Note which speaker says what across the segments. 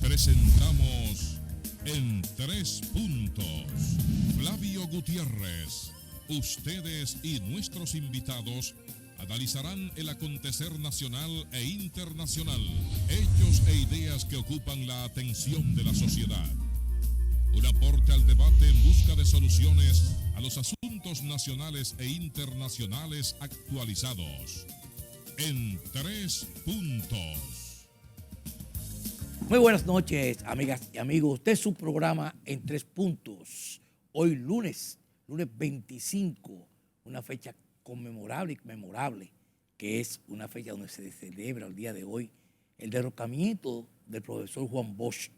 Speaker 1: Presentamos En Tres Puntos. Flavio Gutiérrez. Ustedes y nuestros invitados analizarán el acontecer nacional e internacional, hechos e ideas que ocupan la atención de la sociedad. Un aporte al debate en busca de soluciones a los asuntos nacionales e internacionales actualizados. En Tres Puntos.
Speaker 2: Muy buenas noches, amigas y amigos. Este es su programa En Tres Puntos. Hoy lunes 25, una fecha conmemorable y memorable, que es una fecha donde se celebra el día de hoy el derrocamiento del profesor Juan Bosch.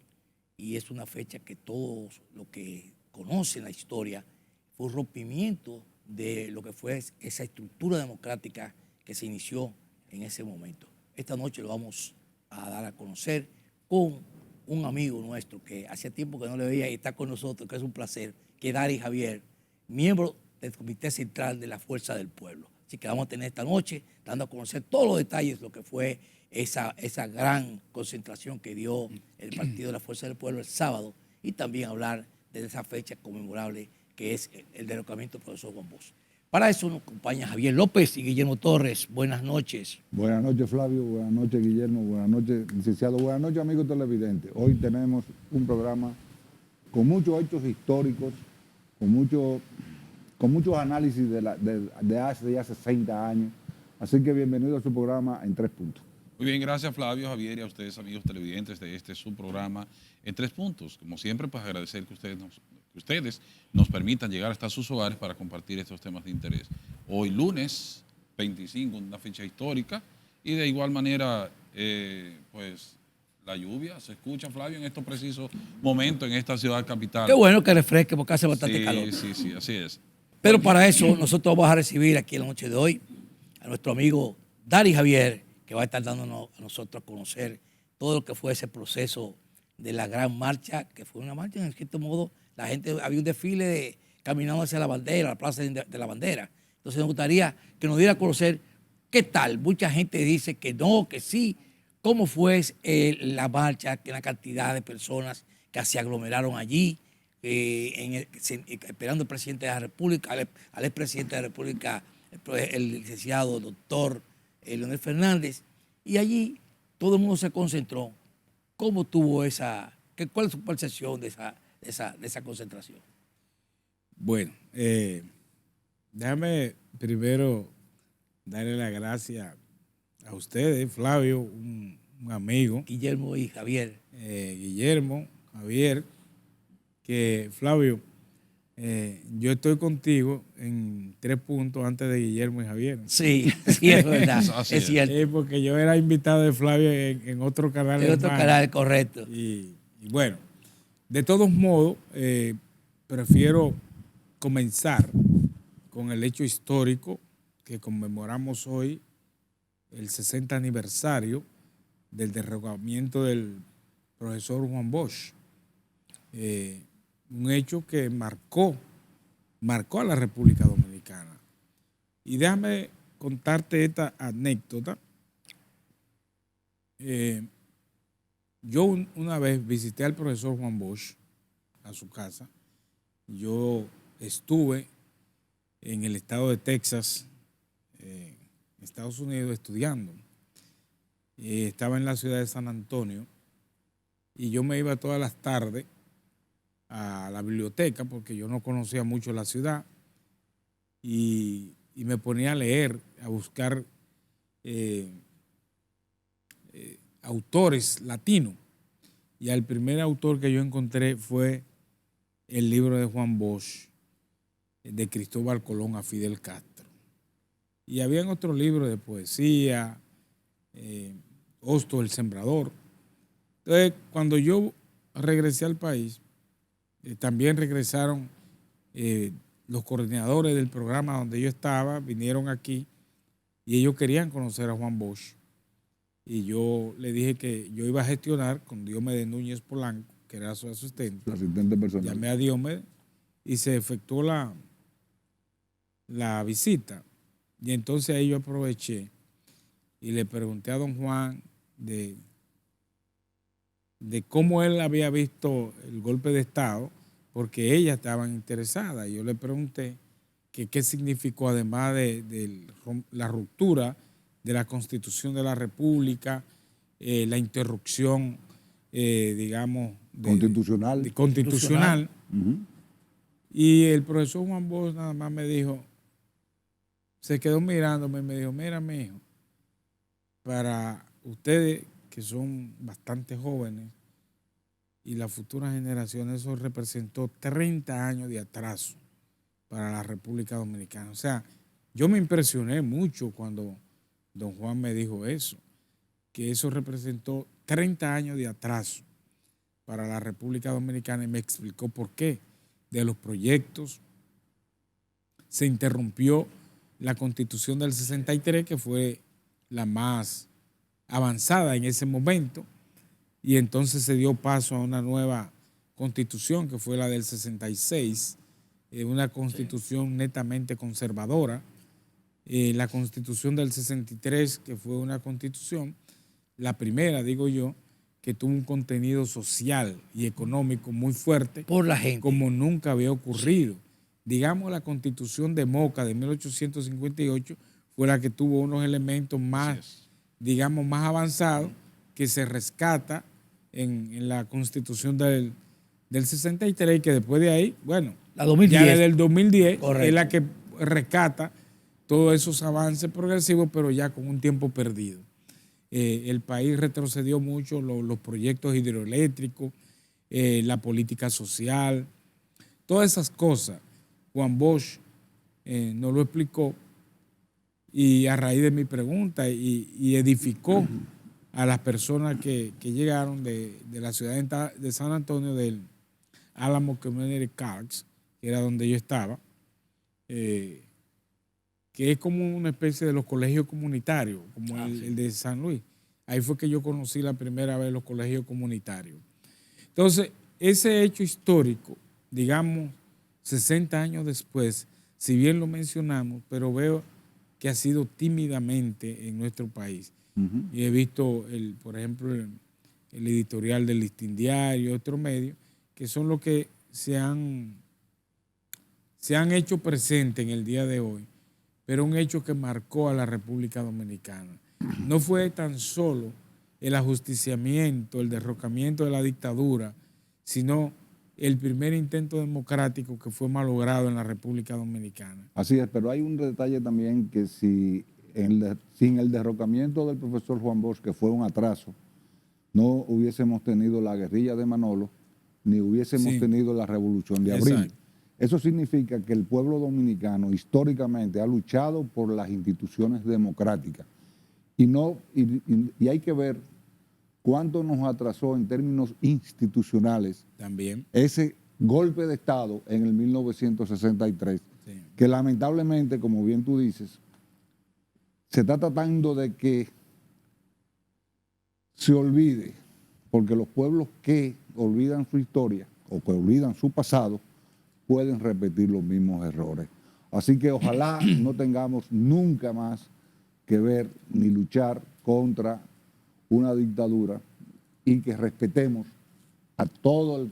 Speaker 2: Y es una fecha que todos los que conocen la historia fue un rompimiento de lo que fue esa estructura democrática que se inició en ese momento. Esta noche lo vamos a dar a conocer con un amigo nuestro que hacía tiempo que no le veía y está con nosotros, que es un placer, que es Dari Javier, miembro del Comité Central de la Fuerza del Pueblo. Así que vamos a tener esta noche dando a conocer todos los detalles de lo que fue esa gran concentración que dio el Partido de la Fuerza del Pueblo el sábado y también hablar de esa fecha conmemorable que es el derrocamiento del profesor Juan Bosch. Para eso nos acompaña Javier López y Guillermo Torres. Buenas noches.
Speaker 3: Buenas noches, Flavio. Buenas noches, Guillermo. Buenas noches, licenciado. Buenas noches, amigos televidentes. Hoy tenemos un programa con muchos hechos históricos, con muchos análisis de hace 60 años. Así que bienvenido a su programa En Tres Puntos.
Speaker 4: Muy bien, gracias Flavio, Javier y a ustedes, amigos televidentes de este su programa En Tres Puntos. Como siempre, pues agradecer que ustedes nos permitan llegar hasta sus hogares para compartir estos temas de interés. Hoy lunes 25, una fecha histórica, y de igual manera, pues la lluvia se escucha, Flavio, en estos precisos momentos en esta ciudad capital.
Speaker 2: Qué bueno que refresque porque hace bastante calor.
Speaker 4: Sí, así es.
Speaker 2: Pero para eso nosotros vamos a recibir aquí en la noche de hoy a nuestro amigo Dari Javier, que va a estar dándonos a nosotros a conocer todo lo que fue ese proceso de la gran marcha, que fue una marcha en cierto modo, la gente, había un desfile caminando hacia la bandera, la plaza de la bandera. Entonces nos gustaría que nos diera a conocer qué tal. Mucha gente dice que no, que sí. ¿Cómo fue la marcha, la cantidad de personas que se aglomeraron allí, esperando al presidente de la República, al expresidente de la República, el licenciado doctor Leonel Fernández? Y allí todo el mundo se concentró. ¿Cómo tuvo cuál es su percepción de esa concentración?
Speaker 5: Bueno, déjame primero darle las gracias a ustedes, Flavio, un amigo.
Speaker 2: Guillermo y Javier.
Speaker 5: Guillermo, Javier, que Flavio, yo estoy contigo en 3 puntos antes de Guillermo y Javier.
Speaker 2: Sí, es verdad, es cierto.
Speaker 5: Porque yo era invitado de Flavio en otro canal.
Speaker 2: En otro canal, correcto.
Speaker 5: Y bueno, de todos modos, prefiero comenzar con el hecho histórico que conmemoramos hoy, el 60 aniversario del derrocamiento del profesor Juan Bosch. Un hecho que marcó a la República Dominicana. Y déjame contarte esta anécdota. Yo una vez visité al profesor Juan Bosch a su casa. Yo estuve en el estado de Texas, Estados Unidos, estudiando. Estaba en la ciudad de San Antonio y yo me iba todas las tardes a la biblioteca porque yo no conocía mucho la ciudad y me ponía a leer, a buscar autores latinos. Y el primer autor que yo encontré fue el libro de Juan Bosch, de Cristóbal Colón a Fidel Castro. Y habían otros libros de poesía, Hosto el Sembrador. Entonces, cuando yo regresé al país, también regresaron los coordinadores del programa donde yo estaba, vinieron aquí y ellos querían conocer a Juan Bosch. Y yo le dije que yo iba a gestionar con Diomedes Núñez Polanco, que era su asistente.
Speaker 3: Su asistente personal.
Speaker 5: Llamé a Diomedes y se efectuó la visita. Y entonces ahí yo aproveché y le pregunté a don Juan de de cómo él había visto el golpe de Estado, porque ellas estaban interesadas. Y yo le pregunté que qué significó, además de la ruptura de la Constitución de la República, la interrupción, digamos, constitucional.
Speaker 3: Ujú.
Speaker 5: Y el profesor Juan Bosch nada más me dijo, se quedó mirándome y me dijo, mira, mijo, para ustedes que son bastante jóvenes y las futuras generaciones, eso representó 30 años de atraso para la República Dominicana. O sea, yo me impresioné mucho cuando don Juan me dijo eso, que eso representó 30 años de atraso para la República Dominicana, y me explicó por qué. De los proyectos se interrumpió la Constitución del 63, que fue la más avanzada en ese momento, y entonces se dio paso a una nueva Constitución, que fue la del 66, una Constitución netamente conservadora. La Constitución del 63, que fue una Constitución, la primera, digo yo, que tuvo un contenido social y económico muy fuerte,
Speaker 2: Por la gente.
Speaker 5: como nunca había ocurrido. Digamos, la Constitución de Moca de 1858 fue la que tuvo unos elementos más, digamos, más avanzados, que se rescata en la Constitución del 63, y que después de ahí, bueno,
Speaker 2: La 2010.
Speaker 5: ya desde el 2010
Speaker 2: Correcto.
Speaker 5: es la que rescata todos esos avances progresivos, pero ya con un tiempo perdido. El país retrocedió mucho, los proyectos hidroeléctricos, la política social, todas esas cosas. Juan Bosch nos lo explicó, y a raíz de mi pregunta, y edificó a las personas que llegaron de la ciudad de San Antonio, del Álamo Community College, que era donde yo estaba, que es como una especie de los colegios comunitarios, como el de San Luis. Ahí fue que yo conocí la primera vez los colegios comunitarios. Entonces, ese hecho histórico, digamos, 60 años después, si bien lo mencionamos, pero veo que ha sido tímidamente en nuestro país.
Speaker 3: Ujú.
Speaker 5: Y he visto, por ejemplo, el editorial del Listín Diario, otro medio, que son los que se han hecho presente en el día de hoy, pero un hecho que marcó a la República Dominicana. No fue tan solo el ajusticiamiento, el derrocamiento de la dictadura, sino el primer intento democrático que fue malogrado en la República Dominicana.
Speaker 3: Así es, pero hay un detalle también, que sin el derrocamiento del profesor Juan Bosch, que fue un atraso, no hubiésemos tenido la guerrilla de Manolo, ni hubiésemos tenido la revolución de abril.
Speaker 5: Exacto.
Speaker 3: Eso significa que el pueblo dominicano históricamente ha luchado por las instituciones democráticas. Y hay que ver cuánto nos atrasó en términos institucionales
Speaker 5: También.
Speaker 3: ese golpe de Estado en el 1963,
Speaker 5: Sí.
Speaker 3: que lamentablemente, como bien tú dices, se está tratando de que se olvide, porque los pueblos que olvidan su historia o que olvidan su pasado pueden repetir los mismos errores. Así que ojalá no tengamos nunca más que ver ni luchar contra una dictadura, y que respetemos a todo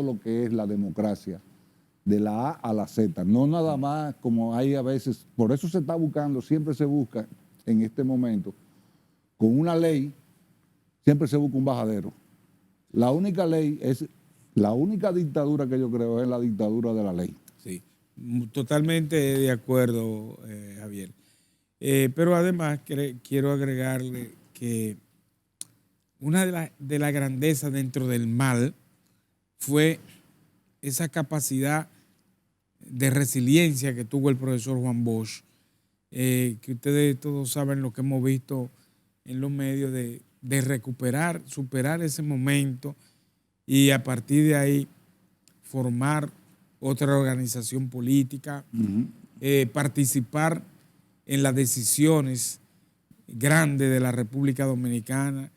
Speaker 3: lo que es la democracia, de la A a la Z. No nada más como hay a veces, por eso se está buscando, siempre se busca en este momento, con una ley, siempre se busca un bajadero. La única ley la única dictadura que yo creo es la dictadura de la ley.
Speaker 5: Sí, totalmente de acuerdo, Javier. Pero además quiero agregarle que una de las grandezas dentro del mal fue esa capacidad de resiliencia que tuvo el profesor Juan Bosch, que ustedes todos saben lo que hemos visto en los medios, de recuperar, superar ese momento, y a partir de ahí formar otra organización política, participar en las decisiones grandes de la República Dominicana,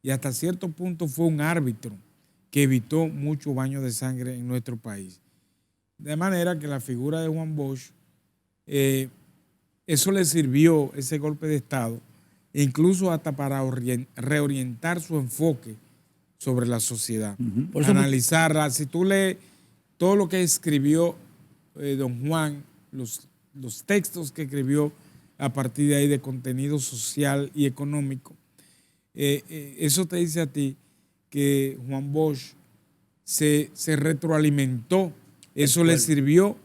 Speaker 5: y hasta cierto punto fue un árbitro que evitó mucho baño de sangre en nuestro país. De manera que la figura de Juan Bosch, eso le sirvió, ese golpe de Estado, incluso hasta para reorientar su enfoque sobre la sociedad.
Speaker 2: Por eso
Speaker 5: Analizarla. Si tú lees todo lo que escribió don Juan, los textos que escribió a partir de ahí de contenido social y económico, eso te dice a ti que Juan Bosch se retroalimentó. Eso le sirvió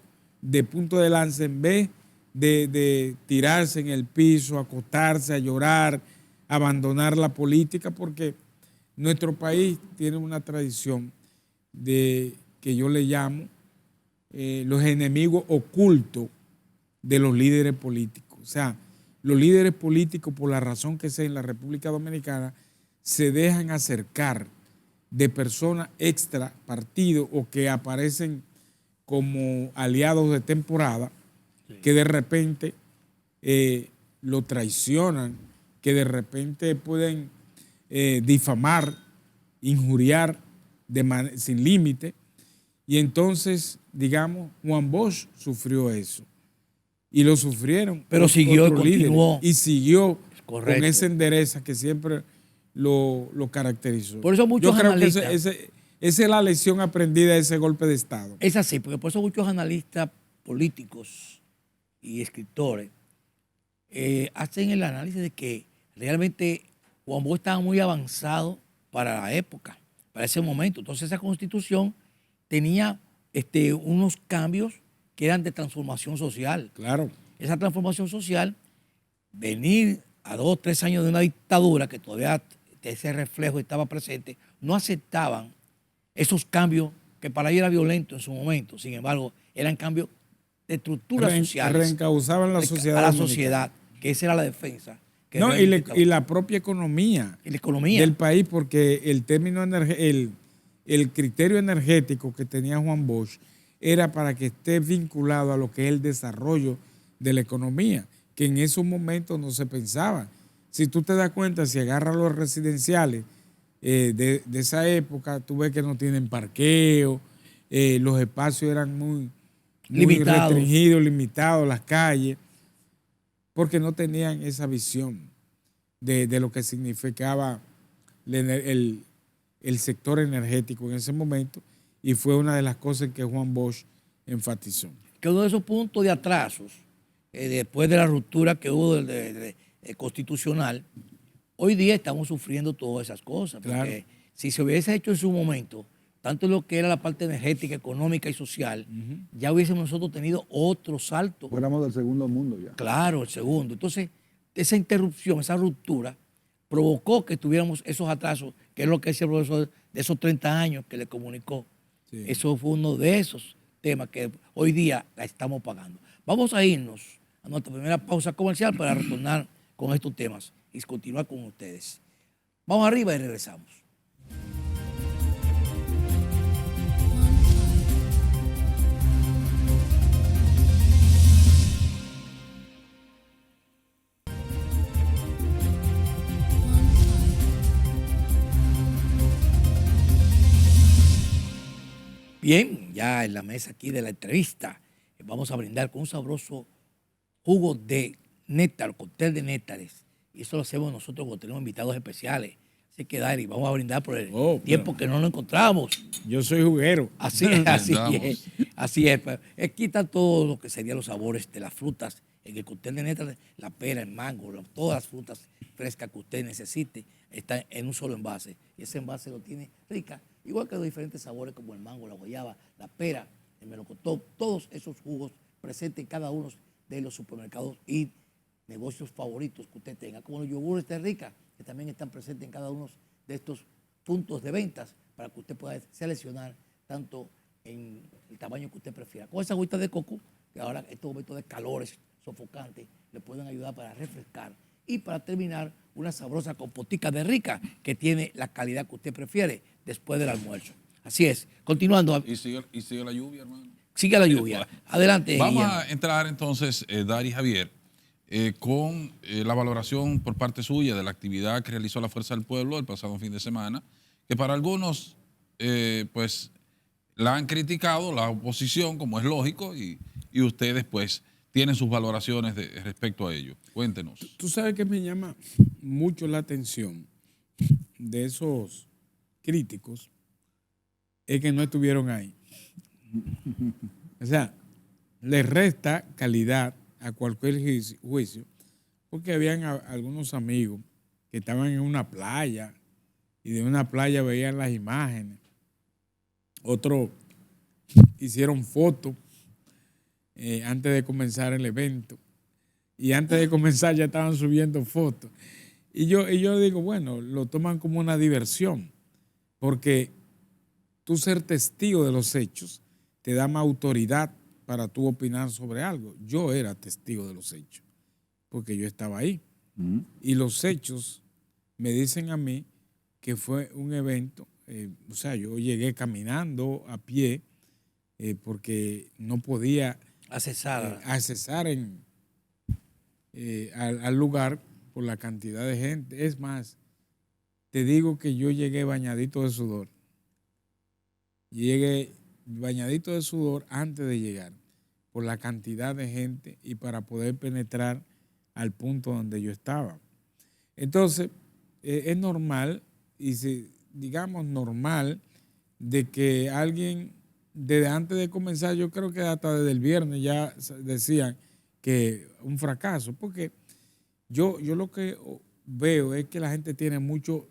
Speaker 5: de punto de lanza en vez de tirarse en el piso, acostarse, a llorar, abandonar la política, porque nuestro país tiene una tradición de que yo le llamo los enemigos ocultos de los líderes políticos. O sea, los líderes políticos, por la razón que sea en la República Dominicana, se dejan acercar de personas extra partido o que aparecen como aliados de temporada, que de repente lo traicionan, que de repente pueden difamar, injuriar sin límite. Y entonces, digamos, Juan Bosch sufrió eso. Y lo sufrieron.
Speaker 2: Pero siguió y
Speaker 5: otros líderes,
Speaker 2: continuó.
Speaker 5: y siguió
Speaker 2: Correcto.
Speaker 5: con esa endereza que siempre lo caracterizó.
Speaker 2: Por eso muchos
Speaker 5: Yo creo
Speaker 2: analistas,
Speaker 5: que esa es la lección aprendida de ese golpe de Estado.
Speaker 2: es así, porque por eso muchos analistas políticos y escritores hacen el análisis de que realmente Juan Bosch estaba muy avanzado para la época, para ese momento. Entonces esa constitución tenía unos cambios que eran de transformación social.
Speaker 5: Claro.
Speaker 2: Esa transformación social, venir a 2 o 3 años de una dictadura que todavía ese reflejo estaba presente, no aceptaban esos cambios que para ellos era violento en su momento. Sin embargo, eran cambios de estructuras sociales.
Speaker 5: Reencauzaban la sociedad.
Speaker 2: A la
Speaker 5: dominicana.
Speaker 2: sociedad, que esa era la defensa. Que
Speaker 5: No,
Speaker 2: realmente
Speaker 5: y la propia economía,
Speaker 2: y la economía.
Speaker 5: del país, porque el término el criterio energético que tenía Juan Bosch era para que esté vinculado a lo que es el desarrollo de la economía, que en esos momentos no se pensaba. Si tú te das cuenta, si agarras los residenciales de esa época, tú ves que no tienen parqueo, los espacios eran muy
Speaker 2: Limitados.
Speaker 5: restringidos, limitados, las calles, porque no tenían esa visión de lo que significaba el sector energético en ese momento, y fue una de las cosas que Juan Bosch enfatizó.
Speaker 2: Que uno de esos puntos de atrasos, después de la ruptura que hubo constitucional, hoy día estamos sufriendo todas esas cosas.
Speaker 5: Claro.
Speaker 2: Porque si se hubiese hecho en su momento, tanto lo que era la parte energética, económica y social, ya hubiésemos nosotros tenido otro salto.
Speaker 3: Fuéramos del segundo mundo ya.
Speaker 2: Claro, el segundo. Entonces, esa interrupción, esa ruptura, provocó que tuviéramos esos atrasos, que es lo que decía el profesor de esos 30 años que le comunicó.
Speaker 5: Sí.
Speaker 2: Eso fue uno de esos temas que hoy día la estamos pagando. Vamos a irnos a nuestra primera pausa comercial para retornar con estos temas y continuar con ustedes. Vamos arriba y regresamos. Bien, ya en la mesa aquí de la entrevista vamos a brindar con un sabroso jugo de néctar, cóctel de néctares. Y eso lo hacemos nosotros cuando tenemos invitados especiales. Así que, Dari, vamos a brindar por el tiempo que no nos encontramos.
Speaker 5: Yo soy juguero.
Speaker 2: Así es, así
Speaker 4: Brindamos.
Speaker 2: es. Así es. Quita todo lo que serían los sabores de las frutas. En el cóctel de néctares, la pera, el mango, todas las frutas frescas que usted necesite están en un solo envase. Y ese envase lo tiene rica, igual que los diferentes sabores como el mango, la guayaba, la pera, el melocotón, todos esos jugos presentes en cada uno de los supermercados y negocios favoritos que usted tenga, como los yogures de Rica, que también están presentes en cada uno de estos puntos de ventas para que usted pueda seleccionar tanto en el tamaño que usted prefiera. Con esa agüita de coco, que ahora en estos momentos de calores sofocantes le pueden ayudar para refrescar, y para terminar una sabrosa compotica de Rica que tiene la calidad que usted prefiere después del almuerzo. Así es. Continuando.
Speaker 4: Y sigue la lluvia, hermano.
Speaker 2: Sigue la lluvia. Adelante.
Speaker 4: Vamos
Speaker 2: Guillermo.
Speaker 4: a entrar entonces, Dari Javier, con la valoración por parte suya de la actividad que realizó la Fuerza del Pueblo el pasado fin de semana, que para algunos pues la han criticado, la oposición, como es lógico, y ustedes pues tienen sus valoraciones respecto a ello. Cuéntenos.
Speaker 5: Tú sabes que me llama mucho la atención de esos críticos es que no estuvieron ahí. O sea, le resta calidad a cualquier juicio, porque habían algunos amigos que estaban en una playa y de una playa veían las imágenes. Otros hicieron fotos antes de comenzar el evento y antes de comenzar ya estaban subiendo fotos. Y yo digo, bueno, lo toman como una diversión, porque tú ser testigo de los hechos te da más autoridad para tú opinar sobre algo. Yo era testigo de los hechos, porque yo estaba ahí. Y los hechos me dicen a mí que fue un evento, o sea, yo llegué caminando a pie porque no podía accesar al lugar por la cantidad de gente. Es más, te digo que yo llegué bañadito de sudor. Llegué bañadito de sudor antes de llegar, por la cantidad de gente y para poder penetrar al punto donde yo estaba. Entonces, es normal, y digamos normal, de que alguien, desde antes de comenzar, yo creo que hasta desde el viernes ya decían que un fracaso, porque yo lo que veo es que la gente tiene mucho,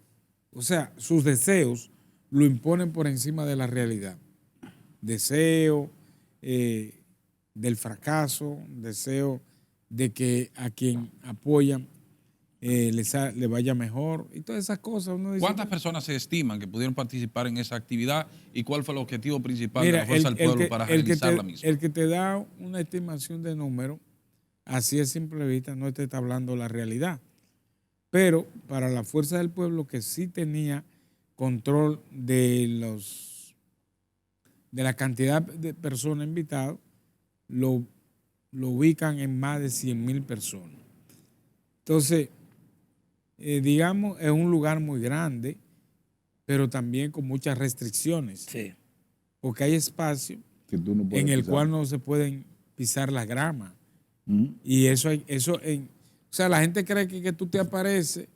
Speaker 5: o sea, sus deseos lo imponen por encima de la realidad. Deseo del fracaso, deseo de que a quien apoyan le vaya mejor y todas esas cosas. Uno dice,
Speaker 4: ¿cuántas personas se estiman que pudieron participar en esa actividad y cuál fue el objetivo principal de la Fuerza del Pueblo para realizar la misma?
Speaker 5: El que te da una estimación de número, así a simple vista, no te está hablando la realidad. Pero para la Fuerza del Pueblo, que sí tenía control de la cantidad de personas invitadas, lo ubican en más de 100,000 personas. Entonces, digamos, es un lugar muy grande, pero también con muchas restricciones.
Speaker 2: Sí.
Speaker 5: Porque hay espacio
Speaker 3: que tú no puedes
Speaker 5: en el
Speaker 3: pisar.
Speaker 5: cual no se pueden pisar las gramas. Y o sea, la gente cree que tú te apareces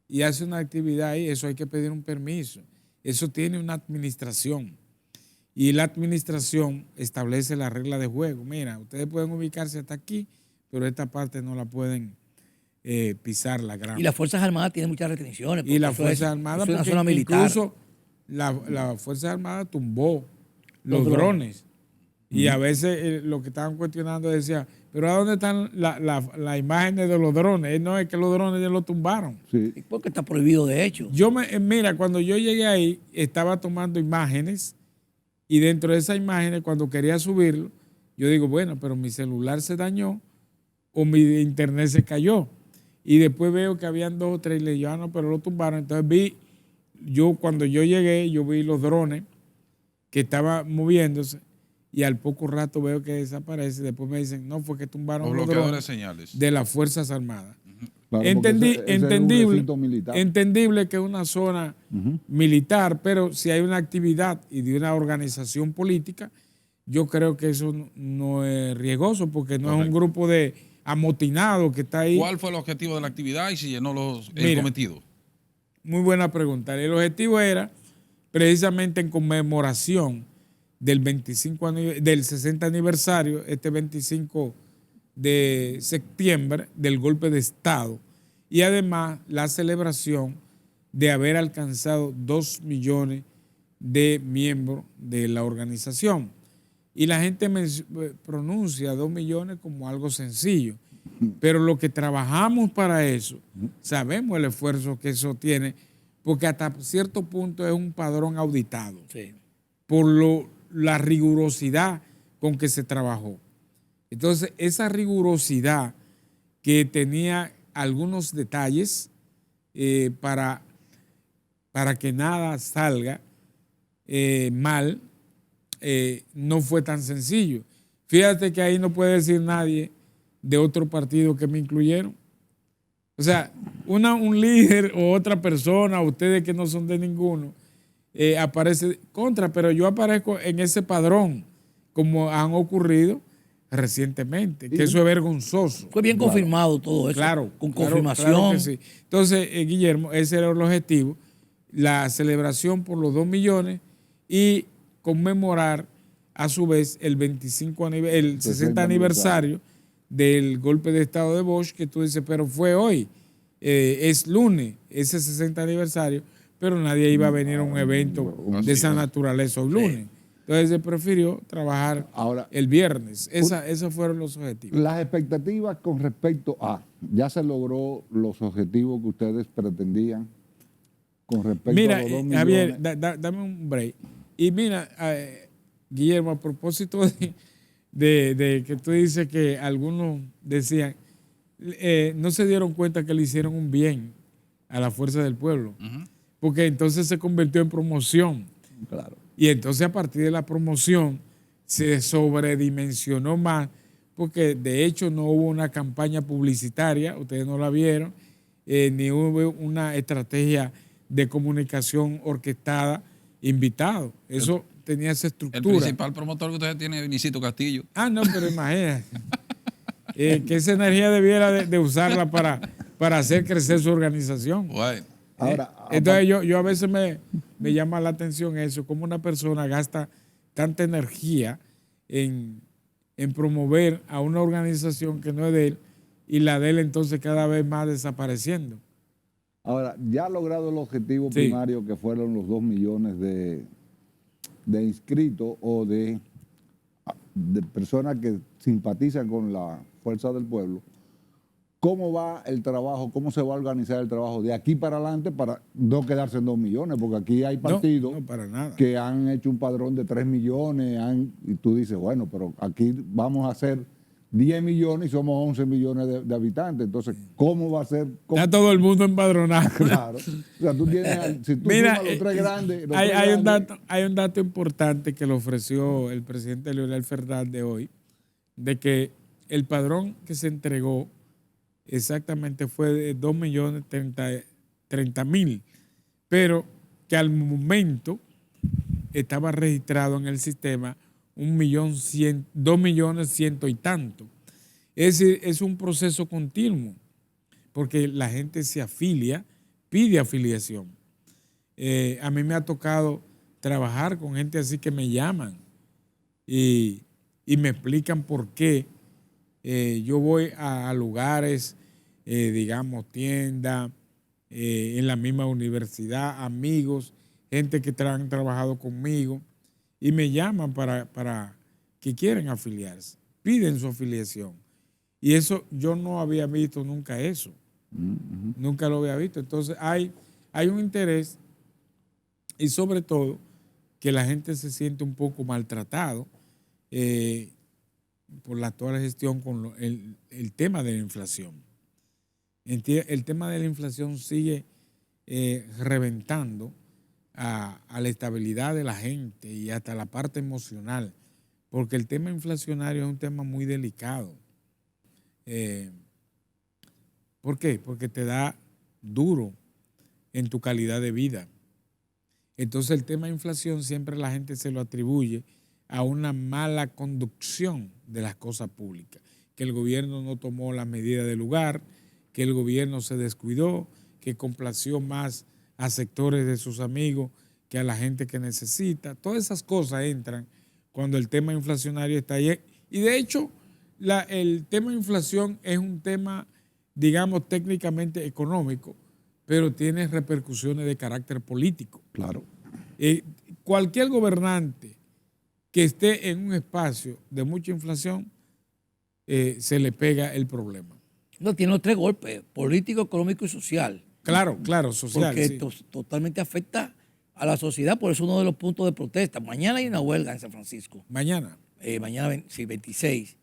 Speaker 5: y haces una actividad ahí, eso hay que pedir un permiso. Eso tiene una administración. Y la administración establece la regla de juego. Mira, ustedes pueden ubicarse hasta aquí, pero esta parte no la pueden pisar la grama.
Speaker 2: Y las Fuerzas Armadas tienen muchas restricciones.
Speaker 5: Y las Fuerzas Armadas,
Speaker 2: es una
Speaker 5: porque
Speaker 2: zona militar.
Speaker 5: incluso la Fuerza Armada tumbó los drones. Y a veces lo que estaban cuestionando decía, pero ¿a dónde están las imágenes de los drones? No, es que los drones ya los tumbaron.
Speaker 3: Sí.
Speaker 2: Porque está prohibido de hecho.
Speaker 5: Mira, cuando yo llegué ahí, estaba tomando imágenes y dentro de esas imágenes, cuando quería subirlo, yo digo, bueno, pero mi celular se dañó o mi internet se cayó. Y después veo que habían 2 o 3 y le digo, no, pero lo tumbaron. Entonces cuando yo llegué, yo vi los drones que estaban moviéndose y al poco rato veo que desaparece. Después me dicen, no, fue que tumbaron los drones
Speaker 4: señales
Speaker 5: de las Fuerzas Armadas.
Speaker 3: Claro, ese era un recinto militar.
Speaker 5: Entendible que es una zona militar, pero si hay una actividad y de una organización política, yo creo que eso no es riesgoso, porque no es un grupo de amotinados que está ahí.
Speaker 4: ¿Cuál fue el objetivo de la actividad y si llenó el cometido?
Speaker 5: Muy buena pregunta. El objetivo era precisamente en conmemoración del 60 aniversario, este 25 de septiembre, del golpe de Estado, y además la celebración de haber alcanzado 2 millones de miembros de la organización. Y la gente pronuncia 2 millones como algo sencillo, pero lo que trabajamos para eso, sabemos el esfuerzo que eso tiene, porque hasta cierto punto es un padrón auditado,
Speaker 2: Sí.
Speaker 5: por la rigurosidad con que se trabajó. Entonces, esa rigurosidad que tenía algunos detalles para que nada salga mal, no fue tan sencillo. Fíjate que ahí no puede decir nadie de otro partido que me incluyeron. O sea, un líder o otra persona, ustedes que no son de ninguno, aparece contra, pero yo aparezco en ese padrón, como han ocurrido recientemente, que eso es vergonzoso.
Speaker 2: Fue bien confirmado todo eso.
Speaker 5: Claro.
Speaker 2: Con
Speaker 5: claro,
Speaker 2: confirmación.
Speaker 5: claro que sí. Entonces, Guillermo, ese era el objetivo. la celebración por los 2 millones y conmemorar a su vez el 60 aniversario del golpe de estado de Bosch, que tú dices, pero fue hoy, es lunes, ese 60 aniversario, pero nadie iba a venir a un evento de esa naturaleza hoy lunes. Entonces se prefirió trabajar
Speaker 3: Ahora,
Speaker 5: el viernes. Esos fueron los objetivos.
Speaker 3: las expectativas con respecto a, ¿ya se logró los objetivos que ustedes pretendían con respecto
Speaker 5: Mira,
Speaker 3: a los 2 millones?
Speaker 5: Javier, dame un break. Y mira, Guillermo, a propósito de que tú dices que algunos decían, no se dieron cuenta que le hicieron un bien a la fuerza del pueblo, porque entonces se convirtió en promoción.
Speaker 3: Claro.
Speaker 5: Y entonces a partir de la promoción se sobredimensionó más, porque de hecho no hubo una campaña publicitaria, ustedes no la vieron, ni hubo una estrategia de comunicación orquestada, invitado. Eso tenía esa estructura.
Speaker 4: El principal promotor que ustedes tienen es Vinicito Castillo.
Speaker 5: Ah, no, pero imagínate. Que esa energía debiera de usarla para hacer crecer su organización.
Speaker 4: Bueno.
Speaker 3: Ahora,
Speaker 5: Entonces yo a veces me llama la atención eso, cómo una persona gasta tanta energía en promover a una organización que no es de él y la de él entonces cada vez más desapareciendo.
Speaker 3: ahora, ya ha logrado el objetivo
Speaker 5: Sí.
Speaker 3: primario, que fueron los 2 millones de inscritos o de personas que simpatizan con la fuerza del pueblo. ¿Cómo va el trabajo? ¿Cómo se va a organizar el trabajo de aquí para adelante para no quedarse en 2 millones? Porque aquí hay partidos
Speaker 5: No, para nada.
Speaker 3: que han hecho un padrón de 3 millones y tú dices, bueno, pero aquí vamos a hacer 10 millones y somos 11 millones de habitantes. Entonces, ¿cómo va a ser? ¿Cómo?
Speaker 5: Está todo el mundo empadronado.
Speaker 3: Claro. O sea, tú tienes, si tú
Speaker 5: Mira,
Speaker 3: sumas los tres grandes... los
Speaker 5: hay,
Speaker 3: tres
Speaker 5: hay un
Speaker 3: grandes,
Speaker 5: dato, hay un dato importante que le ofreció el presidente Leonel Fernández hoy, de que el padrón que se entregó exactamente fue de 2.030.000, pero que al momento estaba registrado en el sistema 2.100.000 y tanto. Es decir, es un proceso continuo, porque la gente se afilia, pide afiliación. A mí me ha tocado trabajar con gente así que me llaman y me explican por qué. Yo voy a lugares, digamos, tiendas, en la misma universidad, amigos, gente que han trabajado conmigo y me llaman para que quieren afiliarse, piden su afiliación. Y eso yo no había visto nunca eso, nunca lo había visto. Entonces hay un interés y sobre todo que la gente se siente un poco maltratado por la actual gestión con el tema de la inflación. El tema de la inflación sigue reventando a la estabilidad de la gente y hasta la parte emocional, porque el tema inflacionario es un tema muy delicado. ¿Por qué? Porque te da duro en tu calidad de vida. Entonces el tema de inflación siempre la gente se lo atribuye a una mala conducción de las cosas públicas, que el gobierno no tomó las medidas del lugar, que el gobierno se descuidó, que complació más a sectores de sus amigos que a la gente que necesita. Todas esas cosas entran cuando el tema inflacionario está ahí. Y de hecho, el tema de inflación es un tema, digamos, técnicamente económico, pero tiene repercusiones de carácter político.
Speaker 3: Claro.
Speaker 5: Cualquier gobernante que esté en un espacio de mucha inflación, se le pega el problema.
Speaker 2: No, tiene los 3 golpes, político, económico y social.
Speaker 5: Claro, social.
Speaker 2: Porque
Speaker 5: Sí.
Speaker 2: totalmente afecta a la sociedad, por eso uno de los puntos de protesta. Mañana hay una huelga en San Francisco.
Speaker 5: Mañana.
Speaker 2: Mañana, 26,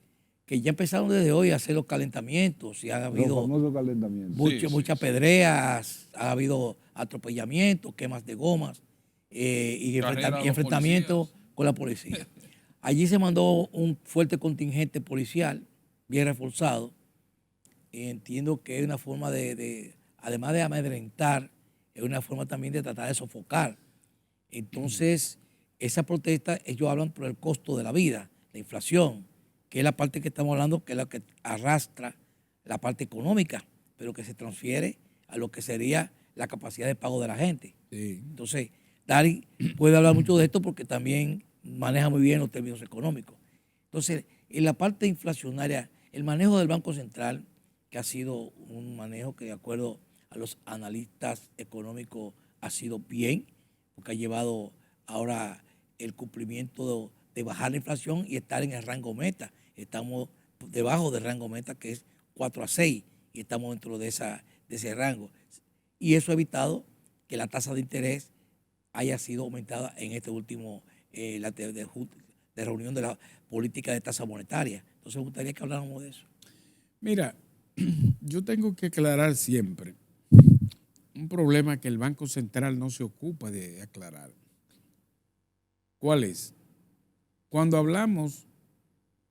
Speaker 2: que ya empezaron desde hoy a hacer los calentamientos y ha
Speaker 3: Los
Speaker 2: habido
Speaker 3: famosos calentamientos.
Speaker 2: muchas pedreas, ha habido atropellamientos, quemas de gomas y
Speaker 4: Carrera a los
Speaker 2: enfrentamientos con la policía. Allí se mandó un fuerte contingente policial, bien reforzado, y entiendo que es una forma además de amedrentar, es una forma también de tratar de sofocar. Entonces, esa protesta, ellos hablan por el costo de la vida, la inflación, que es la parte que estamos hablando, que es la que arrastra la parte económica, pero que se transfiere a lo que sería la capacidad de pago de la gente.
Speaker 5: Sí.
Speaker 2: Entonces, Dari puede hablar mucho de esto porque también maneja muy bien los términos económicos. Entonces, en la parte inflacionaria, el manejo del Banco Central, que ha sido un manejo que de acuerdo a los analistas económicos ha sido bien, porque ha llevado ahora el cumplimiento de bajar la inflación y estar en el rango meta. Estamos debajo del rango meta, que es 4 a 6, y estamos dentro de ese rango. Y eso ha evitado que la tasa de interés haya sido aumentada en este último de reunión de la política de tasa monetaria. Entonces me gustaría que habláramos de eso.
Speaker 5: Mira, yo tengo que aclarar siempre un problema que el Banco Central no se ocupa de aclarar. ¿Cuál es? Cuando hablamos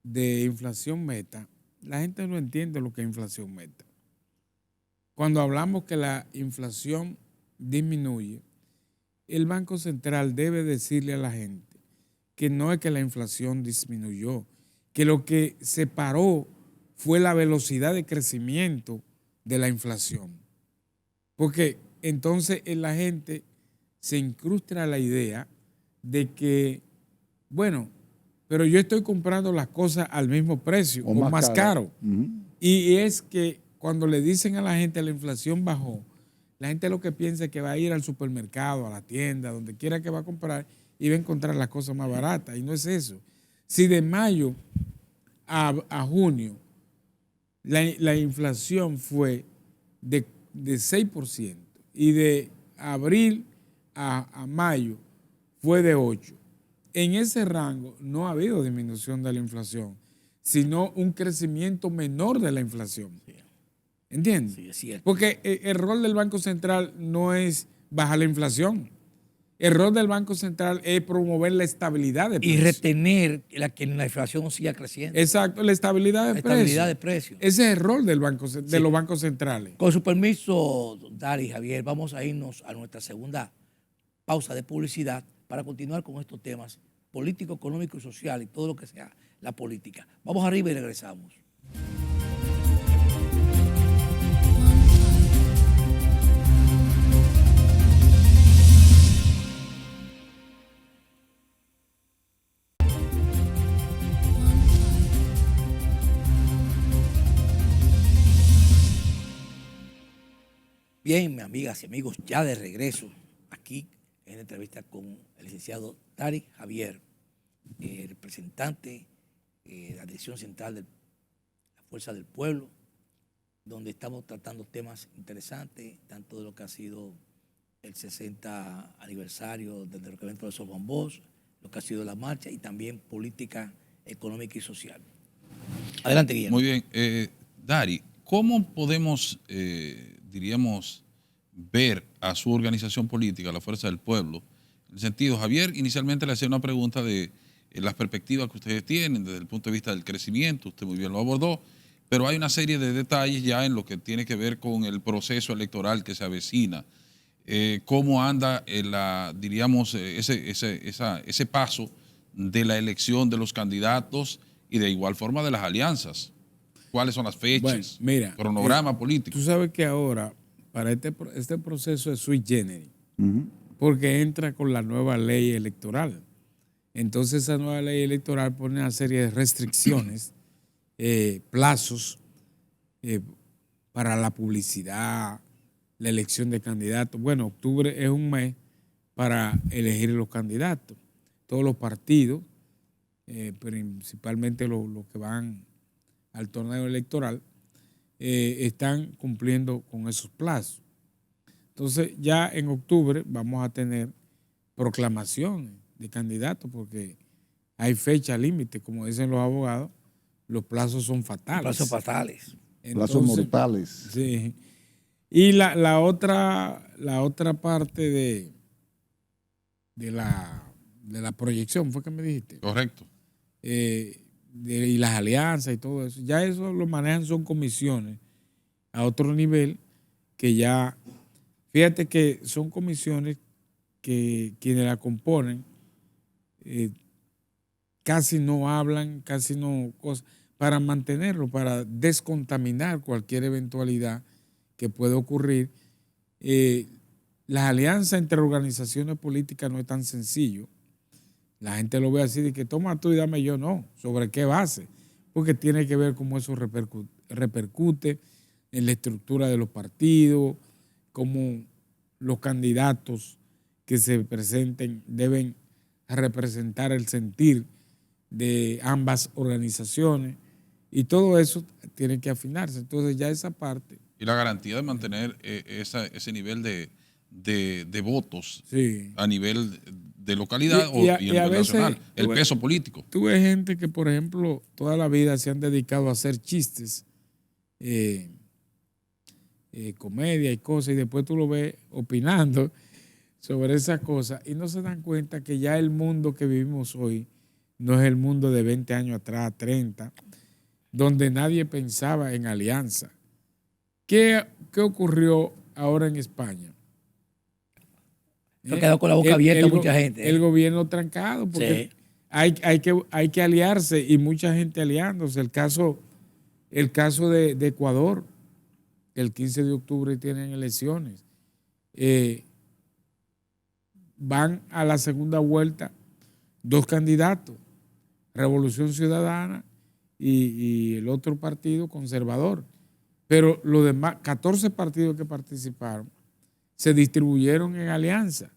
Speaker 5: de inflación meta, la gente no entiende lo que es inflación meta. Cuando hablamos que la inflación disminuye, el Banco Central debe decirle a la gente que no es que la inflación disminuyó, que lo que se paró fue la velocidad de crecimiento de la inflación. Porque entonces la gente se incrusta la idea de que, bueno, pero yo estoy comprando las cosas al mismo precio o más caro. Y es que cuando le dicen a la gente la inflación bajó, la gente lo que piensa es que va a ir al supermercado, a la tienda, donde quiera que va a comprar y va a encontrar las cosas más baratas. Y no es eso. Si de mayo a junio la inflación fue de 6% y de abril a mayo fue de 8%. En ese rango no ha habido disminución de la inflación, sino un crecimiento menor de la inflación. ¿Entiendes?
Speaker 2: Sí, es cierto.
Speaker 5: Porque el rol del Banco Central no es bajar la inflación. El rol del Banco Central es promover la estabilidad de precios.
Speaker 2: Y retener que la inflación siga creciendo.
Speaker 5: Exacto, la estabilidad de precios.
Speaker 2: Estabilidad de precios.
Speaker 5: Ese es el rol de los bancos centrales.
Speaker 2: Con su permiso, Dari y Javier, vamos a irnos a nuestra segunda pausa de publicidad para continuar con estos temas político, económico y social y todo lo que sea la política. Vamos arriba y regresamos. Bien, amigas y amigos, ya de regreso aquí en entrevista con el licenciado Dari Javier, representante de la Dirección Central de la Fuerza del Pueblo, donde estamos tratando temas interesantes, tanto de lo que ha sido el 60 aniversario del derrocamiento de Sor Juan Bosch, lo que ha sido la marcha y también política económica y social. Adelante, Guillermo.
Speaker 4: Muy bien. Dari, ¿cómo podemos, diríamos, ver a su organización política, la Fuerza del Pueblo? En el sentido, Javier inicialmente le hacía una pregunta de las perspectivas que ustedes tienen desde el punto de vista del crecimiento, usted muy bien lo abordó, pero hay una serie de detalles ya en lo que tiene que ver con el proceso electoral que se avecina. ¿Cómo anda diríamos, ese paso de la elección de los candidatos y de igual forma de las alianzas? ¿Cuáles son las fechas?
Speaker 5: Bueno, mira,
Speaker 4: cronograma político.
Speaker 5: Tú sabes que ahora, para este proceso es sui generis, porque entra con la nueva ley electoral. Entonces esa nueva ley electoral pone una serie de restricciones, plazos para la publicidad, la elección de candidatos. Bueno, octubre es un mes para elegir los candidatos. Todos los partidos, principalmente los que van al torneo electoral, están cumpliendo con esos plazos. Entonces ya en octubre vamos a tener proclamaciones de candidatos porque hay fecha límite, como dicen los abogados, los plazos son fatales.
Speaker 2: Plazos fatales.
Speaker 3: Plazos mortales.
Speaker 5: Sí. Y la otra parte de la proyección, ¿fue que me dijiste?
Speaker 4: Correcto.
Speaker 5: Y las alianzas y todo eso, ya eso lo manejan, son comisiones a otro nivel que ya, fíjate que son comisiones que quienes la componen casi no hablan, casi no cosas, para mantenerlo, para descontaminar cualquier eventualidad que pueda ocurrir las alianzas entre organizaciones políticas no es tan sencillo. La gente lo ve así de que toma tú y dame yo, no. ¿Sobre qué base? Porque tiene que ver cómo eso repercute en la estructura de los partidos, cómo los candidatos que se presenten deben representar el sentir de ambas organizaciones, y todo eso tiene que afinarse. Entonces ya esa parte.
Speaker 4: Y la garantía de mantener ese nivel de votos
Speaker 5: Sí.
Speaker 4: a nivel de localidad
Speaker 5: Y
Speaker 4: y
Speaker 5: a
Speaker 4: a nivel
Speaker 5: veces,
Speaker 4: nacional, el peso político.
Speaker 5: Tú ves gente que, por ejemplo, toda la vida se han dedicado a hacer chistes, comedia y cosas, y después tú lo ves opinando sobre esas cosas y no se dan cuenta que ya el mundo que vivimos hoy no es el mundo de 20 años atrás, 30, donde nadie pensaba en alianza. ¿Qué ocurrió ahora en España?
Speaker 2: Se quedó con la boca abierta mucha gente.
Speaker 5: El gobierno trancado, porque
Speaker 2: Sí.
Speaker 5: hay que aliarse y mucha gente aliándose. El caso de Ecuador, el 15 de octubre tienen elecciones. Van a la segunda vuelta 2 candidatos, Revolución Ciudadana y el otro partido conservador. Pero los demás 14 partidos que participaron se distribuyeron en alianza.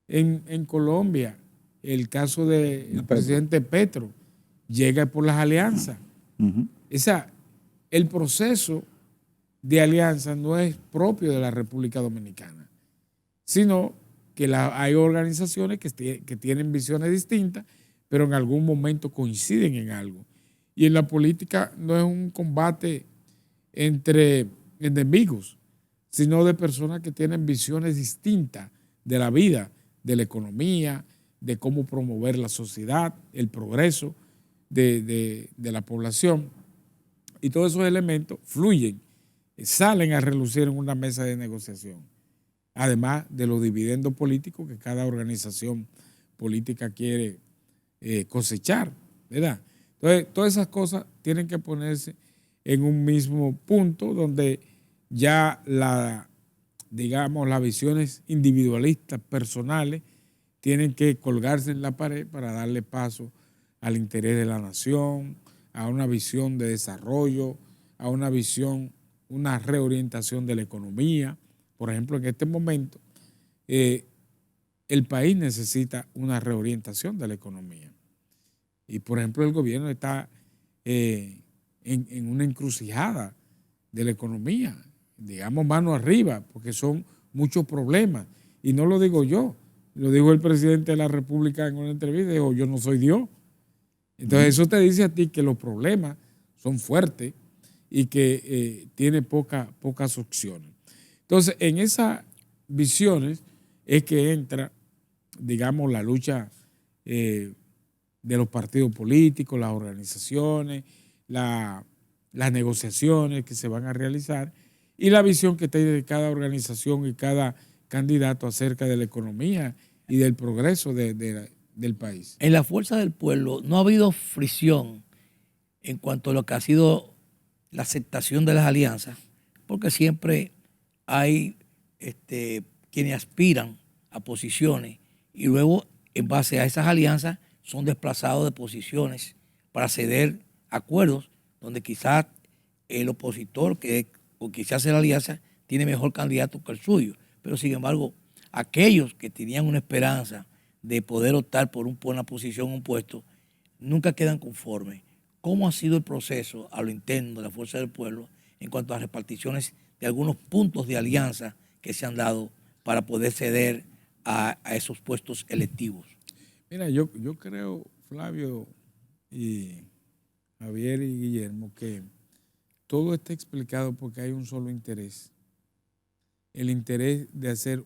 Speaker 5: En Colombia, el caso del presidente Petro llega por las alianzas. El proceso de alianza no es propio de la República Dominicana, sino que hay organizaciones que tienen visiones distintas, pero en algún momento coinciden en algo. Y en la política no es un combate entre enemigos, sino de personas que tienen visiones distintas de la vida, de la economía, de cómo promover la sociedad, el progreso de la población. Y todos esos elementos fluyen, salen a relucir en una mesa de negociación, además de los dividendos políticos que cada organización política quiere cosechar, ¿verdad? Entonces, todas esas cosas tienen que ponerse en un mismo punto donde ya las visiones individualistas, personales, tienen que colgarse en la pared para darle paso al interés de la nación, a una visión de desarrollo, a una visión, una reorientación de la economía. Por ejemplo, en este momento, el país necesita una reorientación de la economía. Y, por ejemplo, el gobierno está en una encrucijada de la economía, digamos mano arriba, porque son muchos problemas. Y no lo digo yo, lo dijo el presidente de la República en una entrevista, dijo, yo no soy Dios. Entonces eso te dice a ti que los problemas son fuertes y que tiene pocas opciones. Entonces, en esas visiones es que entra, digamos, la lucha de los partidos políticos, las organizaciones, las negociaciones que se van a realizar y la visión que tiene cada organización y cada candidato acerca de la economía y del progreso del país.
Speaker 2: En la fuerza del pueblo no ha habido fricción en cuanto a lo que ha sido la aceptación de las alianzas, porque siempre hay quienes aspiran a posiciones y luego en base a esas alianzas son desplazados de posiciones para ceder acuerdos donde quizás el opositor o que se hace la alianza tiene mejor candidato que el suyo, pero sin embargo aquellos que tenían una esperanza de poder optar por una posición, un puesto, nunca quedan conformes. ¿Cómo ha sido el proceso a lo interno de la Fuerza del Pueblo en cuanto a reparticiones de algunos puntos de alianza que se han dado para poder ceder a esos puestos electivos?
Speaker 5: Mira, yo creo, Flavio y Javier y Guillermo, que todo está explicado porque hay un solo interés. El interés de hacer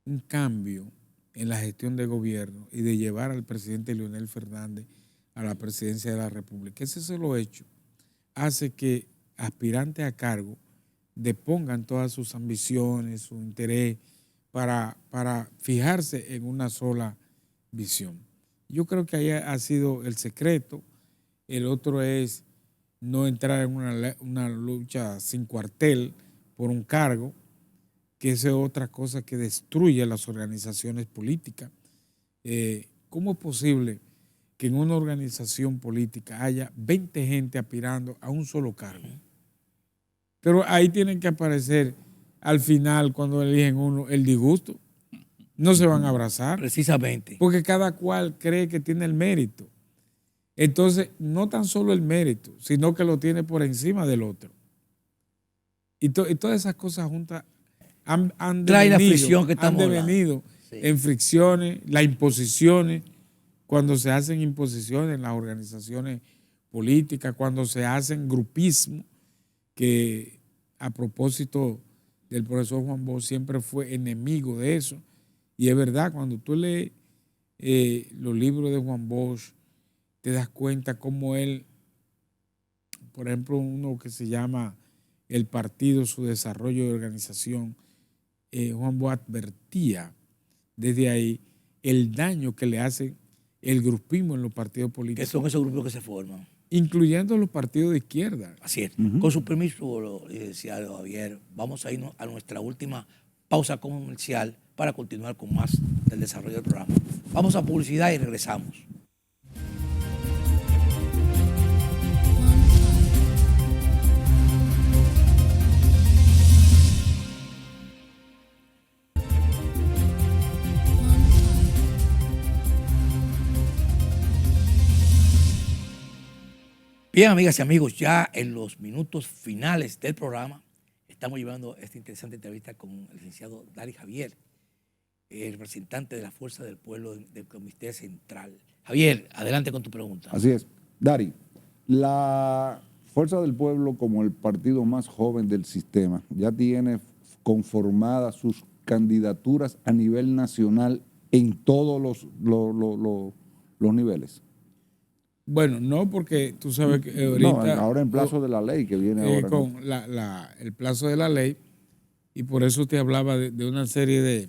Speaker 5: un cambio en la gestión de gobierno y de llevar al presidente Leonel Fernández a la presidencia de la República. Ese solo hecho hace que aspirantes a cargo depongan todas sus ambiciones, su interés para fijarse en una sola visión. Yo creo que ahí ha sido el secreto. El otro es no entrar en una lucha sin cuartel por un cargo, que esa es otra cosa que destruye las organizaciones políticas. ¿Cómo es posible que en una organización política haya 20 gente aspirando a un solo cargo? Pero ahí tienen que aparecer al final, cuando eligen uno, el disgusto. No se van a abrazar.
Speaker 2: Precisamente.
Speaker 5: Porque cada cual cree que tiene el mérito. Entonces, no tan solo el mérito, sino que lo tiene por encima del otro. Y todas esas cosas juntas han
Speaker 2: Trae la
Speaker 5: devenido,
Speaker 2: fricción que estamos
Speaker 5: devenido
Speaker 2: sí.
Speaker 5: en fricciones, las imposiciones, cuando se hacen imposiciones en las organizaciones políticas, cuando se hacen grupismos, que a propósito del profesor Juan Bosch siempre fue enemigo de eso. Y es verdad, cuando tú lees los libros de Juan Bosch, te das cuenta cómo él, por ejemplo, uno que se llama El Partido, su desarrollo de organización, Juan Bosch advertía desde ahí el daño que le hace el grupismo en los partidos políticos.
Speaker 2: Que son esos grupos que se forman.
Speaker 5: Incluyendo los partidos de izquierda.
Speaker 2: Así es. Con su permiso, licenciado Javier, vamos a irnos a nuestra última pausa comercial para continuar con más del desarrollo del programa. Vamos a publicidad y regresamos. Bien, amigas y amigos, ya en los minutos finales del programa estamos llevando esta interesante entrevista con el licenciado Dari Javier, el representante de la Fuerza del Pueblo del Comité Central. Javier, adelante con tu pregunta.
Speaker 3: Así es. Dari, la Fuerza del Pueblo, como el partido más joven del sistema, ya tiene conformadas sus candidaturas a nivel nacional en todos los niveles.
Speaker 5: Bueno, no, porque tú sabes que ahorita...
Speaker 3: No, ahora en plazo de la ley que viene ahora.
Speaker 5: Con el plazo de la ley, y por eso te hablaba de una serie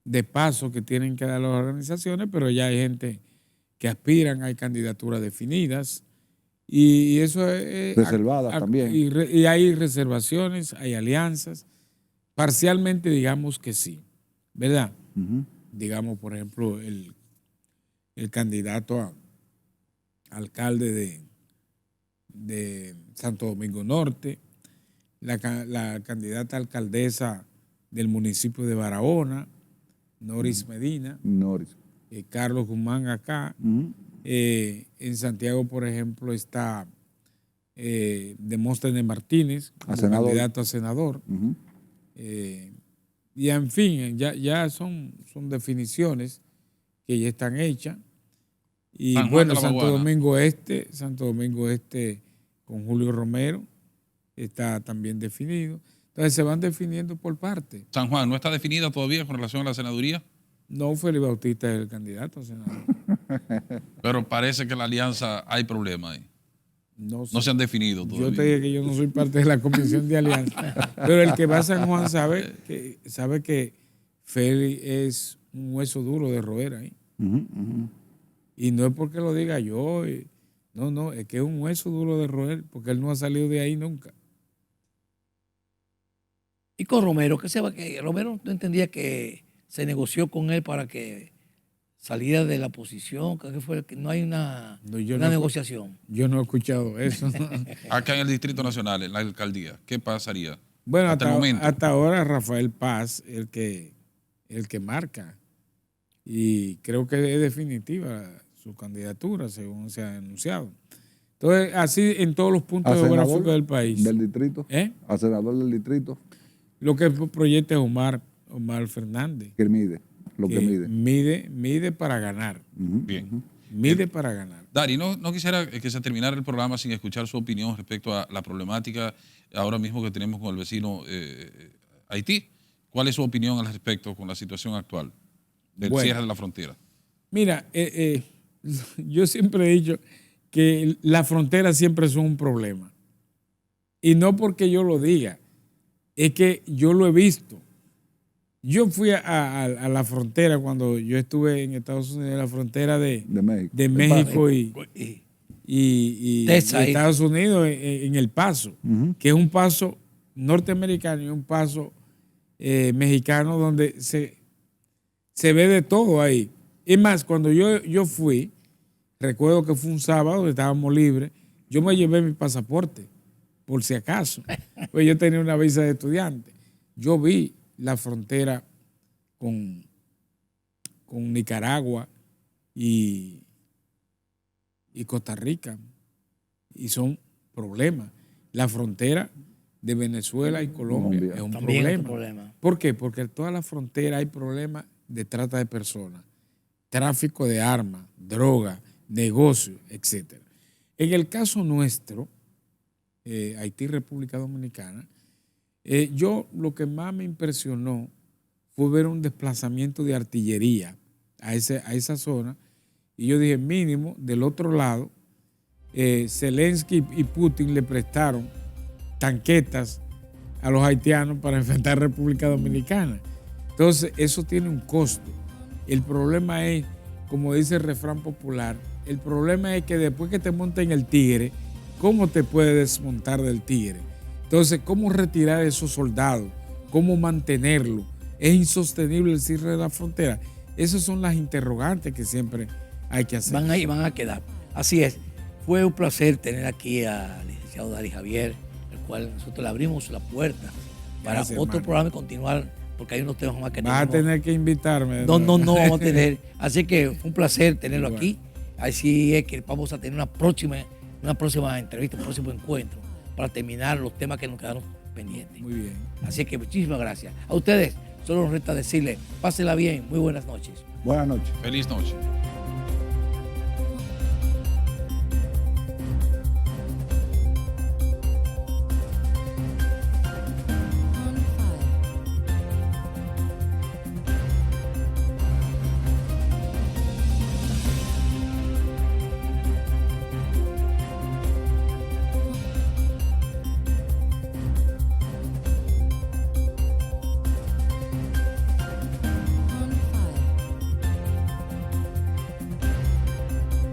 Speaker 5: de pasos que tienen que dar las organizaciones, pero ya hay gente que aspiran, hay candidaturas definidas, y eso es...
Speaker 3: Reservadas también.
Speaker 5: Y hay reservaciones, hay alianzas, parcialmente digamos que sí, ¿verdad? Digamos, por ejemplo, el candidato a alcalde de Santo Domingo Norte, la candidata alcaldesa del municipio de Barahona, Noris Medina, Carlos Guzmán acá. En Santiago, por ejemplo, está Demóstenes Martínez, como candidato a senador. Y en fin, ya son definiciones que ya están hechas. Y bueno, Santo Domingo Este con Julio Romero está también definido. Entonces se van definiendo por parte.
Speaker 4: San Juan, ¿no está definida todavía con relación a la senaduría?
Speaker 5: No, Félix Bautista es el candidato a senador.
Speaker 4: Pero parece que la alianza hay problemas ahí. No se han definido todavía.
Speaker 5: Yo te dije que yo no soy parte de la comisión de alianza. Pero el que va a San Juan sabe que Félix es un hueso duro de roer ahí. Y no es porque lo diga yo, no, es que es un hueso duro de roer, porque él no ha salido de ahí nunca.
Speaker 2: Y con Romero, que Romero no entendía que se negoció con él para que saliera de la oposición, que fue que no hay una negociación.
Speaker 5: Yo no he escuchado eso.
Speaker 4: Acá en el Distrito Nacional, en la alcaldía, ¿qué pasaría?
Speaker 5: Bueno, hasta ahora Rafael Paz, el que marca. Y creo que es definitiva su candidatura, según se ha anunciado. Entonces, así en todos los puntos geográficos del país.
Speaker 3: ¿Del distrito? ¿A senador del distrito?
Speaker 5: Lo que proyecta es Omar Fernández.
Speaker 3: Que mide, lo que mide.
Speaker 5: Mide para ganar.
Speaker 4: Bien.
Speaker 5: Mide para ganar.
Speaker 4: Dari, no quisiera que se terminara el programa sin escuchar su opinión respecto a la problemática ahora mismo que tenemos con el vecino Haití. ¿Cuál es su opinión al respecto con la situación actual del cierre de la frontera?
Speaker 5: Mira, yo siempre he dicho que las fronteras siempre son un problema. Y no porque yo lo diga, es que yo lo he visto. Yo fui a la frontera cuando yo estuve en Estados Unidos, en la frontera de México y Estados Unidos en El Paso, que es un paso norteamericano y un paso mexicanos donde se ve de todo ahí. Es más, cuando yo fui, recuerdo que fue un sábado, estábamos libres, yo me llevé mi pasaporte, por si acaso, pues yo tenía una visa de estudiante. Yo vi la frontera con Nicaragua y Costa Rica, y son problemas. La frontera de Venezuela y Colombia es un
Speaker 2: También es un
Speaker 5: problema.
Speaker 2: problema.
Speaker 5: ¿Por qué? Porque en toda la frontera hay problemas de trata de personas, tráfico de armas, droga, negocios, etc. En el caso nuestro, Haití, República Dominicana, yo lo que más me impresionó fue ver un desplazamiento de artillería a esa zona, y yo dije, mínimo, del otro lado, Zelensky y Putin le prestaron tanquetas a los haitianos para enfrentar a República Dominicana. Entonces, eso tiene un costo. El problema es, como dice el refrán popular, el problema es que después que te monten el tigre, ¿cómo te puedes desmontar del tigre? Entonces, ¿cómo retirar esos soldados? ¿Cómo mantenerlo? ¿Es insostenible el cierre de la frontera? Esas son las interrogantes que siempre hay que hacer.
Speaker 2: Van a quedar. Así es. Fue un placer tener aquí al licenciado Dari Javier, el cual nosotros le abrimos la puerta para
Speaker 5: Gracias,
Speaker 2: otro
Speaker 5: hermano.
Speaker 2: programa y continuar, porque hay unos temas más que
Speaker 5: Vas a tener que invitarme.
Speaker 2: No vamos a tener. Así que fue un placer tenerlo
Speaker 5: Bueno.
Speaker 2: aquí. Así es que vamos a tener una próxima entrevista, un próximo encuentro para terminar los temas que nos quedaron pendientes.
Speaker 5: Muy bien.
Speaker 2: Así que muchísimas gracias. A ustedes solo nos resta decirles, pásenla bien, muy buenas noches.
Speaker 3: Buenas noches.
Speaker 4: Feliz noche.